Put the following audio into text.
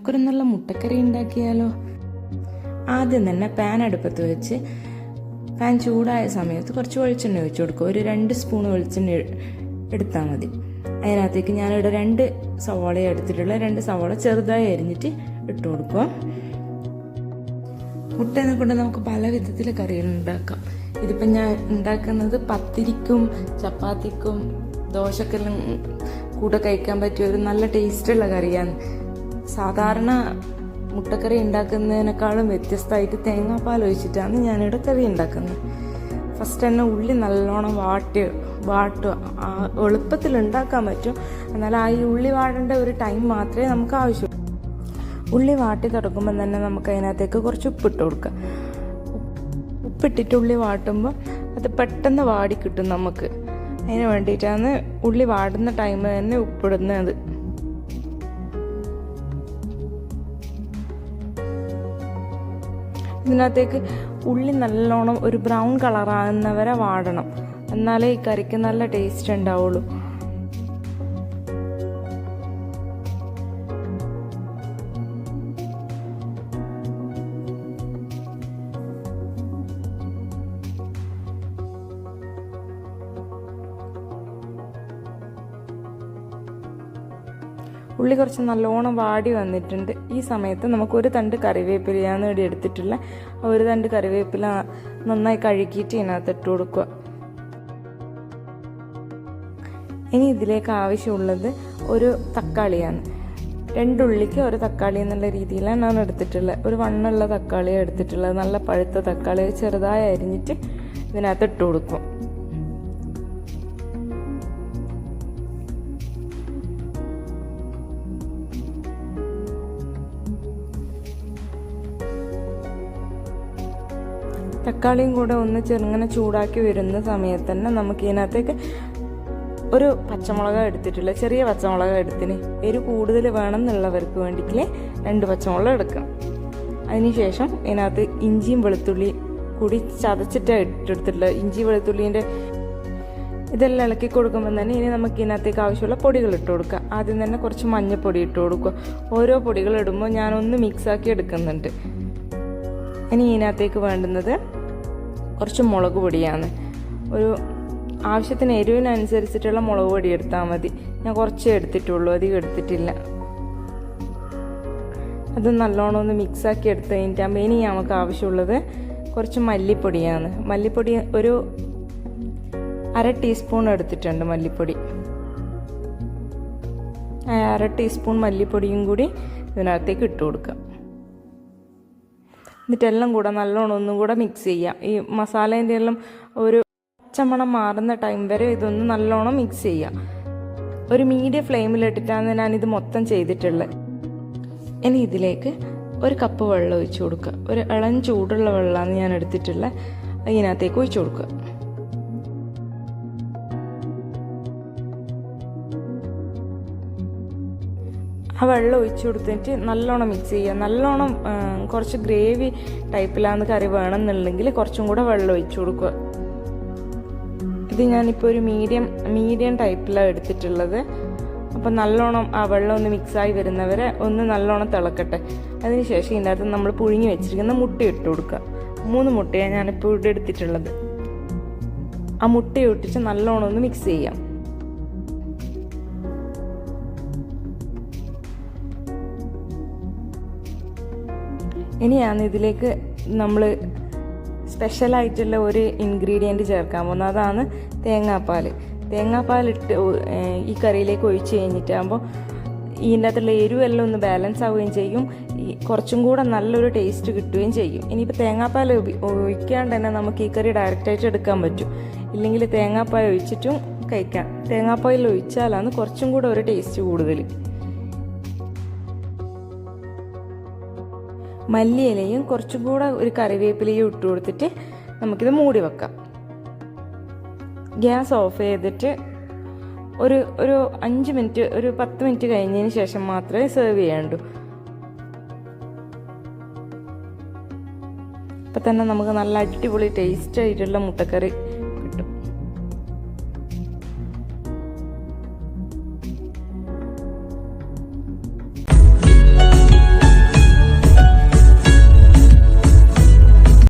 നമുക്കൊരു നല്ല മുട്ടക്കറി ഉണ്ടാക്കിയാലോ. ആദ്യം തന്നെ പാൻ അടുപ്പത്ത് വെച്ച് പാൻ ചൂടായ സമയത്ത് കുറച്ച് വെളിച്ചെണ്ണ ഒഴിച്ചു കൊടുക്കുക. ഒരു 2 സ്പൂൺ വെളിച്ചെണ്ണ എടുത്താൽ മതി. അതിനകത്തേക്ക് ഞാനിവിടെ 2 സവാള എടുത്തിട്ടുള്ള 2 സവാള ചെറുതായി അരിഞ്ഞിട്ട് ഇട്ട് കൊടുക്കുക. മുട്ടേനെ കൊണ്ട് നമുക്ക് പല വിധത്തിൽ കറികൾ ഉണ്ടാക്കാം. ഇതിപ്പം ഞാൻ ഉണ്ടാക്കുന്നത് പത്തിരിക്കും ചപ്പാത്തിക്കും ദോശക്കെല്ലാം കൂടെ കഴിക്കാൻ പറ്റിയ ഒരു നല്ല ടേസ്റ്റുള്ള കറിയാണ്. സാധാരണ മുട്ടക്കറി ഉണ്ടാക്കുന്നതിനേക്കാളും വ്യത്യസ്തമായിട്ട് തേങ്ങാപ്പാൽ ഒഴിച്ചിട്ടാണ് ഞാനിവിടെ കറി ഉണ്ടാക്കുന്നത്. ഫസ്റ്റ് തന്നെ ഉള്ളി നല്ലോണം വാട്ടുക. എളുപ്പത്തിൽ ഉണ്ടാക്കാൻ പറ്റും. എന്നാൽ ആ ഈ ഉള്ളി വാടേണ്ട ഒരു ടൈം മാത്രമേ നമുക്ക് ആവശ്യമുള്ളൂ. ഉള്ളി വാട്ടി തുടങ്ങുമ്പോൾ തന്നെ നമുക്ക് അതിനകത്തേക്ക് കുറച്ച് ഉപ്പിട്ട് കൊടുക്കുക. ഉപ്പിട്ടിട്ട് ഉള്ളി വാട്ടുമ്പോൾ അത് പെട്ടെന്ന് വാടി കിട്ടും നമുക്ക്. അതിന് വേണ്ടിയിട്ടാണ് ഉള്ളി വാടുന്ന ടൈം തന്നെ ഉപ്പിടുന്നത്. ഇതിനകത്തേക്ക് ഉള്ളി നല്ലോണം ഒരു ബ്രൗൺ കളറാകുന്നവരെ വാടണം. എന്നാലേ ഈ കറിക്ക് നല്ല ടേസ്റ്റ് ഉണ്ടാവുള്ളൂ. ഉള്ളി കുറച്ച് നല്ലോണം വാടി വന്നിട്ടുണ്ട്. ഈ സമയത്ത് നമുക്ക് ഒരു തണ്ട് കറിവേപ്പിലയാണ് ഇവിടെ എടുത്തിട്ടുള്ള. ഒരു തണ്ട് കറിവേപ്പില നന്നായി കഴുകിയിട്ട് ഇതിനകത്ത് ഇട്ട് കൊടുക്കുക. ഇനി ഇതിലേക്ക് ആവശ്യമുള്ളത് ഒരു തക്കാളിയാണ്. 2 ഉള്ളിക്ക് ഒരു തക്കാളി എന്നുള്ള രീതിയിലാണ് ഞാൻ എടുത്തിട്ടുള്ളത്. ഒരു വണ്ണുള്ള തക്കാളിയാണ് എടുത്തിട്ടുള്ളത്. നല്ല പഴുത്ത തക്കാളി ചെറുതായി അരിഞ്ഞിട്ട് ഇതിനകത്ത് ഇട്ട് കൊടുക്കും. തക്കാളിയും കൂടെ ഒന്ന് ചെറുങ്ങനെ ചൂടാക്കി വരുന്ന സമയത്ത് തന്നെ നമുക്ക് ഇതിനകത്തേക്ക് ഒരു പച്ചമുളക് എടുത്തിട്ടില്ല. ചെറിയ പച്ചമുളക് എടുത്തിന്. എരിവ് കൂടുതൽ വേണം എന്നുള്ളവർക്ക് വേണ്ടിയിട്ട് 2 പച്ചമുളക് എടുക്കാം. അതിനുശേഷം ഇതിനകത്ത് ഇഞ്ചിയും വെളുത്തുള്ളി കൂടി ചതച്ചിട്ട് ഇട്ടെടുത്തിട്ടുള്ള ഇഞ്ചി വെളുത്തുള്ളീൻ്റെ ഇതെല്ലാം ഇളക്കി കൊടുക്കുമ്പോൾ തന്നെ ഇനി നമുക്ക് ഇതിനകത്തേക്ക് ആവശ്യമുള്ള പൊടികൾ ഇട്ട് കൊടുക്കുക. ആദ്യം തന്നെ കുറച്ച് മഞ്ഞൾപ്പൊടി ഇട്ട് കൊടുക്കുക. ഓരോ പൊടികൾ ഇടുമ്പോൾ ഞാനൊന്ന് മിക്സാക്കി എടുക്കുന്നുണ്ട്. ഇനി ഇതിനകത്തേക്ക് വേണ്ടുന്നത് കുറച്ച് മുളക് പൊടിയാണ്. ഒരു ആവശ്യത്തിന് എരിവിനനുസരിച്ചിട്ടുള്ള മുളക് പൊടി എടുത്താൽ മതി. ഞാൻ കുറച്ചേ എടുത്തിട്ടുള്ളൂ, അധികം എടുത്തിട്ടില്ല. അത് നല്ലോണം ഒന്ന് മിക്സാക്കി എടുത്ത് കഴിഞ്ഞിട്ടാകുമ്പോൾ ഇനി നമുക്ക് ആവശ്യമുള്ളത് കുറച്ച് മല്ലിപ്പൊടിയാണ്. മല്ലിപ്പൊടി ഒരു 1/2 ടീസ്പൂൺ എടുത്തിട്ടുണ്ട് മല്ലിപ്പൊടി. 1/2 ടീസ്പൂൺ മല്ലിപ്പൊടിയും കൂടി ഇതിനകത്തേക്ക് ഇട്ട് കൊടുക്കാം. എന്നിട്ടെല്ലാം കൂടെ നല്ലോണം ഒന്നും കൂടെ മിക്സ് ചെയ്യാം. ഈ മസാലേൻ്റെ എല്ലാം ഒരു പച്ചമണം മാറുന്ന ടൈം വരെ ഇതൊന്ന് നല്ലോണം മിക്സ് ചെയ്യാം. ഒരു മീഡിയം ഫ്ലെയിമിലിട്ടിട്ടാണ് ഞാനിത് മൊത്തം ചെയ്തിട്ടുള്ളത്. ഇനി ഇതിലേക്ക് 1 കപ്പ് വെള്ളം ഒഴിച്ചു കൊടുക്കുക. ഒരു ഇളം ചൂടുള്ള വെള്ളമാണ് ഞാൻ എടുത്തിട്ടുള്ളത്. ഇതിനകത്തേക്ക് ഒഴിച്ചു കൊടുക്കുക. ആ വെള്ളം ഒഴിച്ചു കൊടുത്തിട്ട് നല്ലോണം മിക്സ് ചെയ്യുക. നല്ലോണം കുറച്ച് ഗ്രേവി ടൈപ്പിലാണ് കറി വേണമെന്നുണ്ടെങ്കിൽ കുറച്ചും കൂടെ വെള്ളം ഒഴിച്ചു കൊടുക്കുക. ഇത് ഞാനിപ്പോൾ ഒരു മീഡിയം ടൈപ്പിലാണ് എടുത്തിട്ടുള്ളത്. അപ്പോൾ നല്ലോണം ആ വെള്ളം ഒന്ന് മിക്സായി വരുന്നവരെ ഒന്ന് നല്ലോണം തിളക്കട്ടെ. അതിനുശേഷം ഇതിനകത്ത് നമ്മൾ പുഴുങ്ങി വെച്ചിരിക്കുന്ന മുട്ട ഇട്ട് കൊടുക്കുക. 3 മുട്ടയാണ് ഞാനിപ്പോൾ ഇവിടെ എടുത്തിട്ടുള്ളത്. ആ മുട്ട ഇട്ടിട്ട് നല്ലോണം ഒന്ന് മിക്സ് ചെയ്യാം. ഇനിയാണ് ഇതിലേക്ക് നമ്മൾ സ്പെഷ്യലായിട്ടുള്ള ഒരു ഇൻഗ്രീഡിയൻറ്റ് ചേർക്കാൻ പോകുന്നത്. അതാണ് തേങ്ങാപ്പാൽ. തേങ്ങാപ്പാലിട്ട് ഈ കറിയിലേക്ക് ഒഴിച്ച് കഴിഞ്ഞിട്ടാകുമ്പോൾ ഇതിൻ്റെ അകത്തുള്ള എരിവെല്ലാം ഒന്ന് ബാലൻസ് ആവുകയും ചെയ്യും. കുറച്ചും കൂടെ നല്ലൊരു ടേസ്റ്റ് കിട്ടുകയും ചെയ്യും. ഇനിയിപ്പോൾ തേങ്ങാപ്പാൽ ഒഴിക്കാണ്ട് തന്നെ നമുക്ക് ഈ കറി ഡയറക്റ്റായിട്ട് എടുക്കാൻ പറ്റും. ഇല്ലെങ്കിൽ തേങ്ങാപ്പാൽ ഒഴിച്ചിട്ടും കഴിക്കാം. തേങ്ങാപ്പാൽ ഒഴിച്ചാലാണ് കുറച്ചും കൂടെ ഒരു ടേസ്റ്റ് കൂടുതൽ. മല്ലിയിലയും കുറച്ചും കൂടെ ഒരു കറിവേപ്പിലയും ഇട്ട് കൊടുത്തിട്ട് നമുക്കിത് മൂടി വെക്കാം. ഗ്യാസ് ഓഫ് ചെയ്തിട്ട് ഒരു 5 മിനിറ്റ്, ഒരു 10 മിനിറ്റ് കഴിഞ്ഞതിന് ശേഷം മാത്രമേ സെർവ് ചെയ്യേണ്ടൂ. അപ്പം തന്നെ നമുക്ക് നല്ല അടിപൊളി ടേസ്റ്റ് ആയിട്ടുള്ള മുട്ടക്കറി